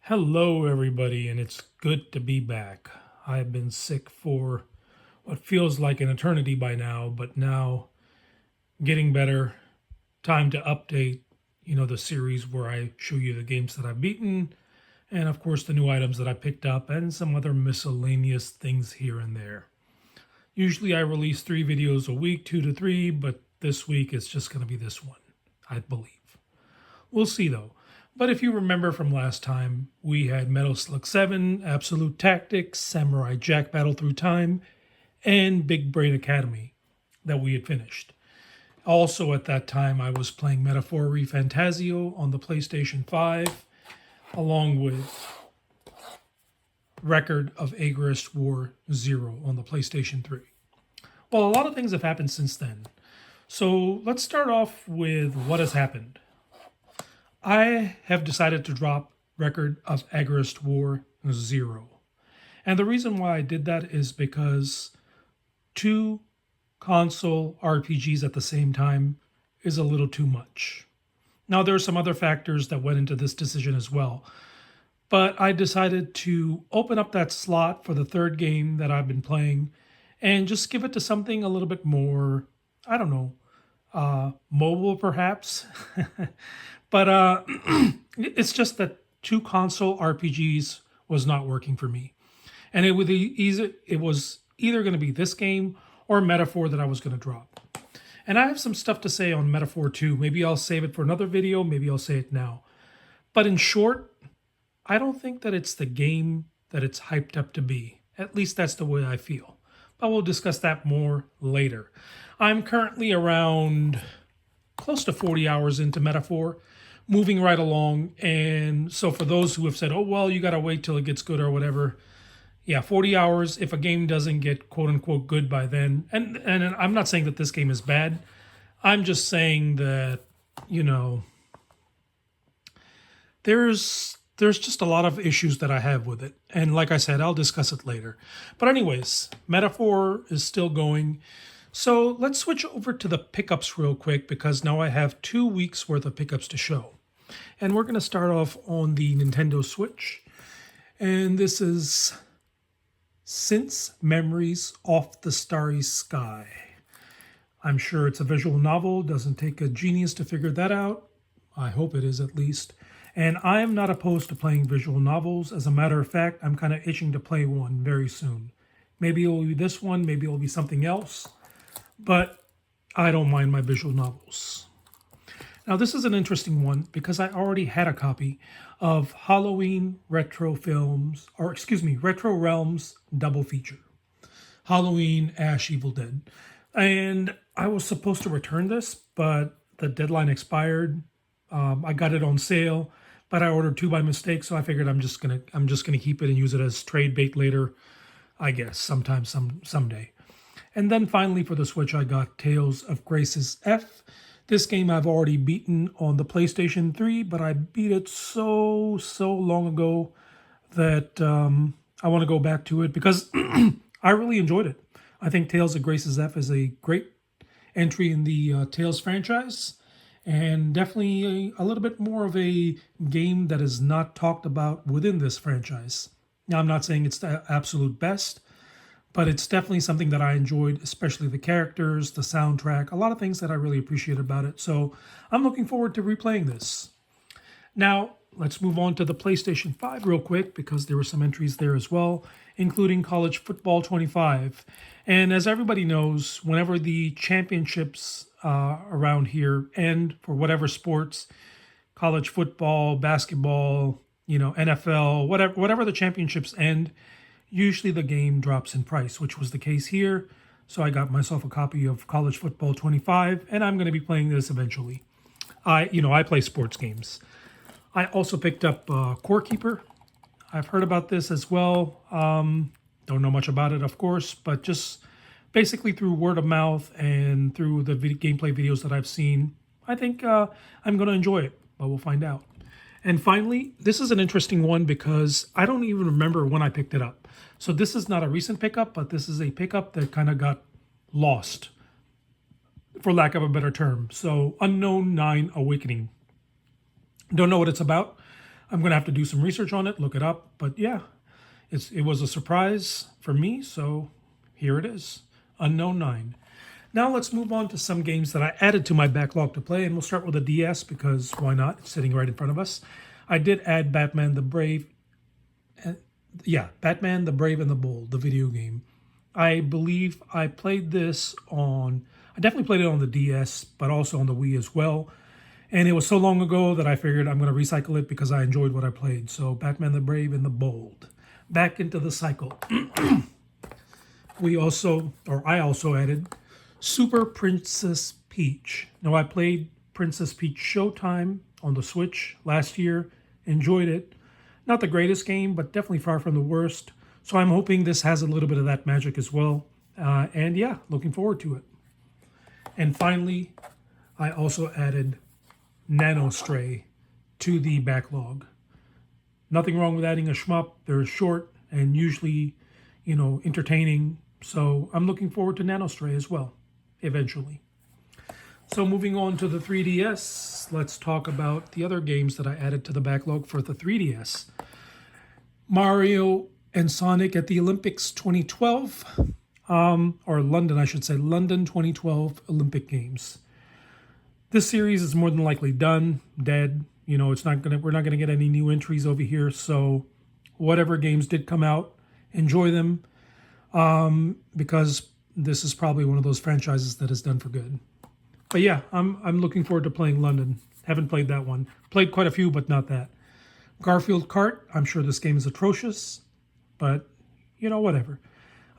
Hello, everybody, and it's good to be back. I've been sick for what feels like an eternity by now, but now getting better. Time to update, the series where I show you the games that I've beaten, and of course, the new items that I picked up, and some other miscellaneous things here and there. Usually, I release 3 videos a week, 2 to 3, but this week it's just going to be this one, I believe. We'll see though. But if you remember from last time, we had Metal Slug 7, Absolute Tactics, Samurai Jack Battle Through Time, and Big Brain Academy that we had finished. Also at that time, I was playing Metaphor ReFantazio on the PlayStation 5, along with Record of Agarest War 0 on the PlayStation 3. Well, a lot of things have happened since then. So let's start off with what has happened. I have decided to drop Record of Agarest War 0. And the reason why I did that is because 2 console RPGs at the same time is a little too much. Now, there are some other factors that went into this decision as well. But I decided to open up that slot for the third game that I've been playing and just give it to something a little bit more, I don't know, mobile perhaps. But it's just that 2 console RPGs was not working for me. And it was either going to be this game or Metaphor that I was going to drop. And I have some stuff to say on Metaphor 2. Maybe I'll save it for another video. Maybe I'll say it now. But in short, I don't think that it's the game that it's hyped up to be. At least that's the way I feel. But we'll discuss that more later. I'm currently around close to 40 hours into Metaphor, moving right along. And so for those who have said, oh, well, you got to wait till it gets good or whatever. Yeah, 40 hours. If a game doesn't get quote unquote good by then, and I'm not saying that this game is bad. I'm just saying that, there's just a lot of issues that I have with it. And like I said, I'll discuss it later. But anyways, Metaphor is still going. So let's switch over to the pickups real quick because now I have 2 weeks worth of pickups to show. And we're going to start off on the Nintendo Switch. And this is Since Memories Off the Starry Sky. I'm sure it's a visual novel. Doesn't take a genius to figure that out. I hope it is at least. And I am not opposed to playing visual novels. As a matter of fact, I'm kind of itching to play one very soon. Maybe it will be this one, maybe it will be something else. But I don't mind my visual novels. Now, this is an interesting one because I already had a copy of Halloween Retro Realms Double Feature. Halloween, Ash, Evil Dead. And I was supposed to return this, but the deadline expired. I got it on sale, but I ordered 2 by mistake, so I figured I'm just gonna keep it and use it as trade bait later, I guess, someday. And then finally for the Switch, I got Tales of Graces F. This game I've already beaten on the PlayStation 3, but I beat it so long ago that I want to go back to it because I really enjoyed it. I think Tales of Graces F is a great entry in the Tales franchise and definitely a little bit more of a game that is not talked about within this franchise. Now, I'm not saying it's the absolute best, but it's definitely something that I enjoyed, especially the characters, the soundtrack, a lot of things that I really appreciate about it. So I'm looking forward to replaying this. Now, let's move on to the PlayStation 5 real quick because there were some entries there as well, including College Football 25. And as everybody knows, whenever the championships around here end for whatever sports, college football, basketball, NFL, whatever the championships end, usually the game drops in price, which was the case here. So I got myself a copy of College Football 25, and I'm going to be playing this eventually. I play sports games. I also picked up Core Keeper. I've heard about this as well. Don't know much about it, of course, but just basically through word of mouth and through the gameplay videos that I've seen, I think I'm going to enjoy it, but we'll find out. And finally, this is an interesting one because I don't even remember when I picked it up. So this is not a recent pickup, but this is a pickup that kind of got lost, for lack of a better term. So Unknown 9 Awakening. Don't know what it's about. I'm going to have to do some research on it, look it up. But yeah, it was a surprise for me. So here it is, Unknown 9. Now let's move on to some games that I added to my backlog to play. And we'll start with the DS because why not? It's sitting right in front of us. I did add Batman the Brave. Batman the Brave and the Bold, the video game. I believe I played this on, I definitely played it on the DS, but also on the Wii as well. And it was so long ago that I figured I'm going to recycle it because I enjoyed what I played. So Batman the Brave and the Bold. Back into the cycle. I also added Super Princess Peach. Now I played Princess Peach Showtime on the Switch last year. Enjoyed it. Not the greatest game, but definitely far from the worst. So I'm hoping this has a little bit of that magic as well. And yeah, looking forward to it. And finally, I also added Nanostray to the backlog. Nothing wrong with adding a shmup. They're short and usually, entertaining. So I'm looking forward to Nanostray as well, eventually. So moving on to the 3DS, let's talk about the other games that I added to the backlog for the 3DS. Mario and Sonic at the Olympics 2012, or London, I should say, London 2012 Olympic Games. This series is more than likely done, dead. We're not gonna get any new entries over here. So whatever games did come out, enjoy them, because this is probably one of those franchises that is done for good. But yeah, I'm looking forward to playing London. Haven't played that one. Played quite a few, but not that. Garfield Kart, I'm sure this game is atrocious, but whatever.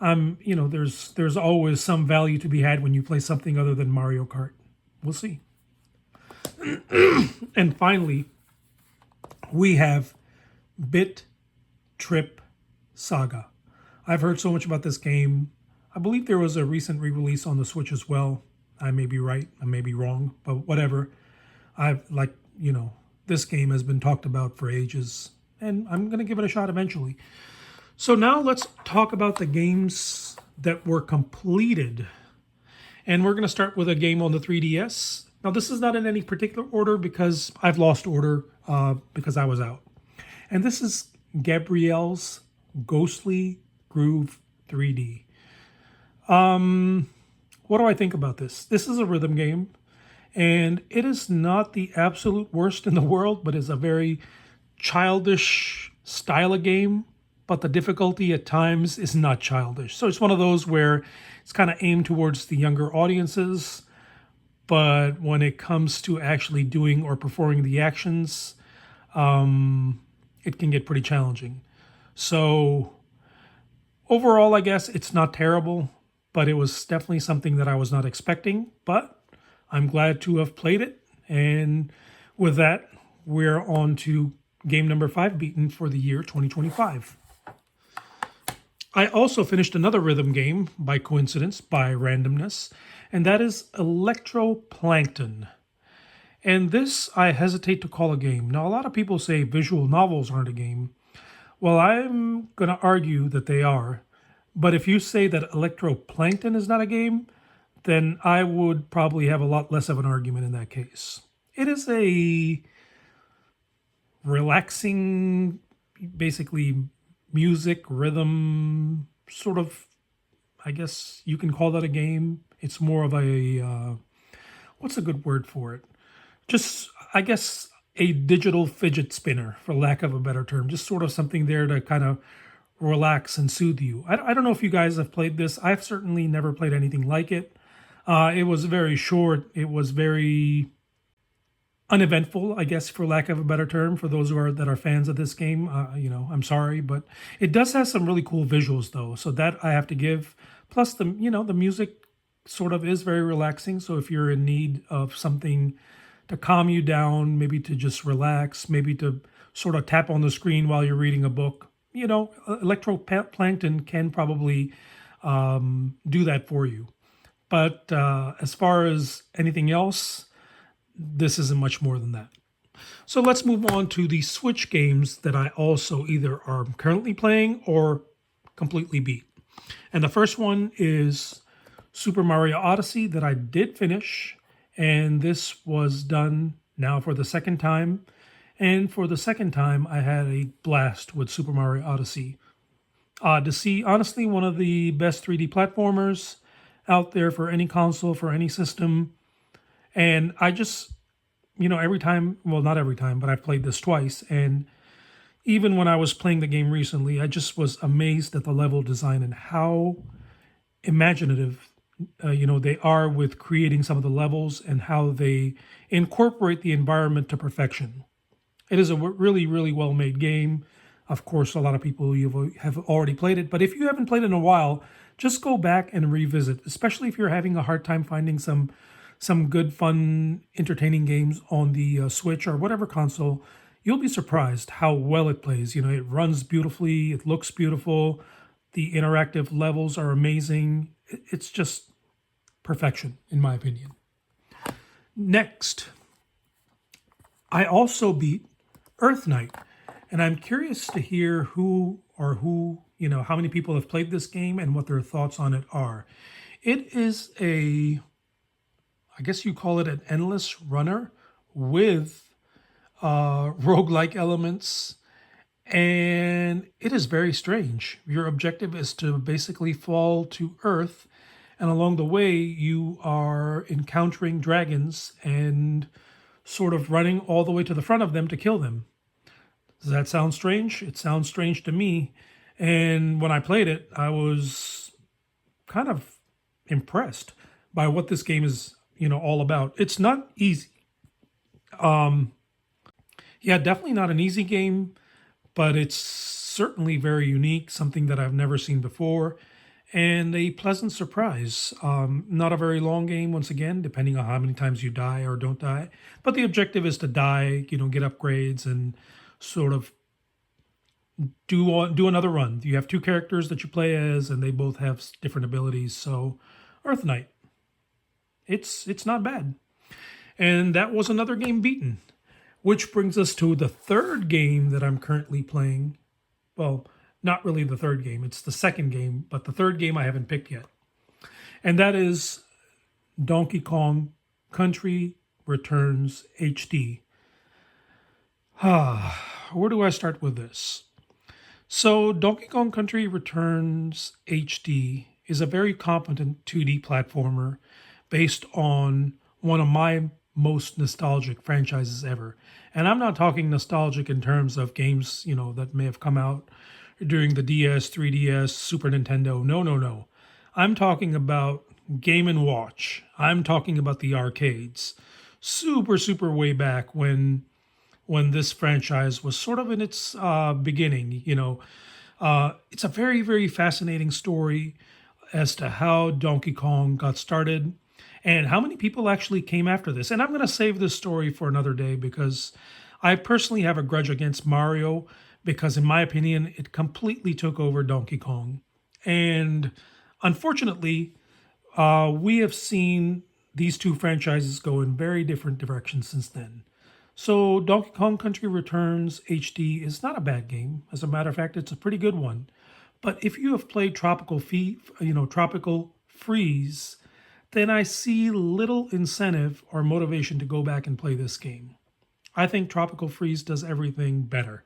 There's always some value to be had when you play something other than Mario Kart. We'll see. And finally, we have Bit Trip Saga. I've heard so much about this game. I believe there was a recent re-release on the Switch as well. I may be right, I may be wrong, but whatever. This game has been talked about for ages, and I'm going to give it a shot eventually. So now let's talk about the games that were completed. And we're going to start with a game on the 3DS. Now, this is not in any particular order because I've lost order because I was out. And this is Gabrielle's Ghostly Groove 3D. What do I think about this? This is a rhythm game, and it is not the absolute worst in the world, but is a very childish style of game. But the difficulty at times is not childish. So it's one of those where it's kind of aimed towards the younger audiences, but when it comes to actually doing or performing the actions, it can get pretty challenging. So overall, I guess it's not terrible, but it was definitely something that I was not expecting. But I'm glad to have played it. And with that, we're on to game number 5 beaten for the year 2025. I also finished another rhythm game by coincidence, by randomness, and that is Electroplankton. And this I hesitate to call a game. Now, a lot of people say visual novels aren't a game. Well, I'm going to argue that they are. But if you say that Electroplankton is not a game, then I would probably have a lot less of an argument in that case. It is a relaxing, basically music, rhythm, sort of, I guess you can call that a game. It's more of a, what's a good word for it? Just, I guess, a digital fidget spinner, for lack of a better term. Just sort of something there to kind of relax and soothe you. I don't know if you guys have played this. I've certainly never played anything like it. It was very short. It was very uneventful, I guess, for lack of a better term, for those that are fans of this game. I'm sorry, but it does have some really cool visuals, though. So that I have to give. Plus, the music sort of is very relaxing. So if you're in need of something to calm you down, maybe to just relax, maybe to sort of tap on the screen while you're reading a book, Electroplankton can probably do that for you. But as far as anything else, this isn't much more than that. So let's move on to the Switch games that I also either are currently playing or completely beat. And the first one is Super Mario Odyssey that I did finish. And this was done now for the second time. And for the second time, I had a blast with Super Mario Odyssey. Odyssey, honestly, one of the best 3D platformers out there for any console, for any system. And I just, every time, well, not every time, but I've played this twice. And even when I was playing the game recently, I just was amazed at the level design and how imaginative, they are with creating some of the levels and how they incorporate the environment to perfection. It is a really, really well made game. Of course, a lot of people have already played it, but if you haven't played it in a while, just go back and revisit, especially if you're having a hard time finding some good, fun, entertaining games on the Switch or whatever console. You'll be surprised how well it plays. It runs beautifully, it looks beautiful, the interactive levels are amazing. It's just perfection, in my opinion. Next, I also beat Earth Knight. And I'm curious to hear how many people have played this game and what their thoughts on it are. It is I guess you call it an endless runner with roguelike elements. And it is very strange. Your objective is to basically fall to Earth. And along the way, you are encountering dragons and sort of running all the way to the front of them to kill them. Does that sound strange? It sounds strange to me. And when I played it, I was kind of impressed by what this game is, all about. It's not easy. Definitely not an easy game, but it's certainly very unique, something that I've never seen before, and a pleasant surprise. Not a very long game, once again, depending on how many times you die or don't die. But the objective is to die, get upgrades, and sort of do another run. You have two characters that you play as, and they both have different abilities. So, Earth Knight, it's not bad. And that was another game beaten, which brings us to the third game that I'm currently playing. Well, not really the third game. It's the second game, but the third game I haven't picked yet. And that is Donkey Kong Country Returns HD. Where do I start with this? So, Donkey Kong Country Returns HD is a very competent 2D platformer based on one of my most nostalgic franchises ever. And I'm not talking nostalgic in terms of games, that may have come out during the DS, 3DS, Super Nintendo. No. I'm talking about Game & Watch. I'm talking about the arcades. Super way back when this franchise was sort of in its beginning. It's a very fascinating story as to how Donkey Kong got started and how many people actually came after this. And I'm going to save this story for another day because I personally have a grudge against Mario because, in my opinion, it completely took over Donkey Kong. And unfortunately, we have seen these two franchises go in very different directions since then. So Donkey Kong Country Returns HD is not a bad game. As a matter of fact, it's a pretty good one. But if you have played Tropical Freeze, then I see little incentive or motivation to go back and play this game. I think Tropical Freeze does everything better.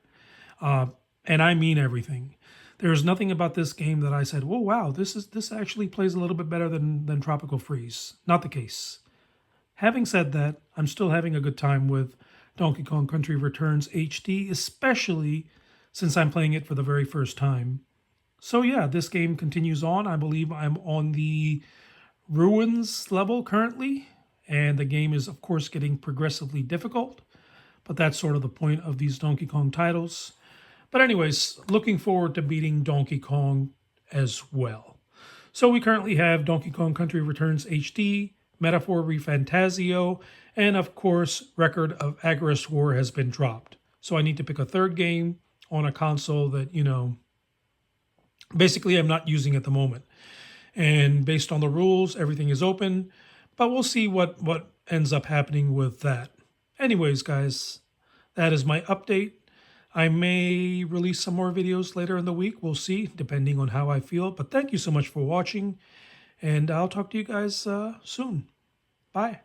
And I mean everything. There's nothing about this game that I said, "Whoa, wow, this actually plays a little bit better than Tropical Freeze." Not the case. Having said that, I'm still having a good time with Donkey Kong Country Returns HD, especially since I'm playing it for the very first time. So yeah, this game continues on. I believe I'm on the Ruins level currently, and the game is, of course, getting progressively difficult, but that's sort of the point of these Donkey Kong titles. But anyways, looking forward to beating Donkey Kong as well. So we currently have Donkey Kong Country Returns HD, Metaphor ReFantazio, and of course, Record of Agarest War has been dropped. So I need to pick a third game on a console that, basically I'm not using at the moment. And based on the rules, everything is open, but we'll see what ends up happening with that. Anyways, guys, that is my update. I may release some more videos later in the week. We'll see, depending on how I feel. But thank you so much for watching, and I'll talk to you guys soon. Bye.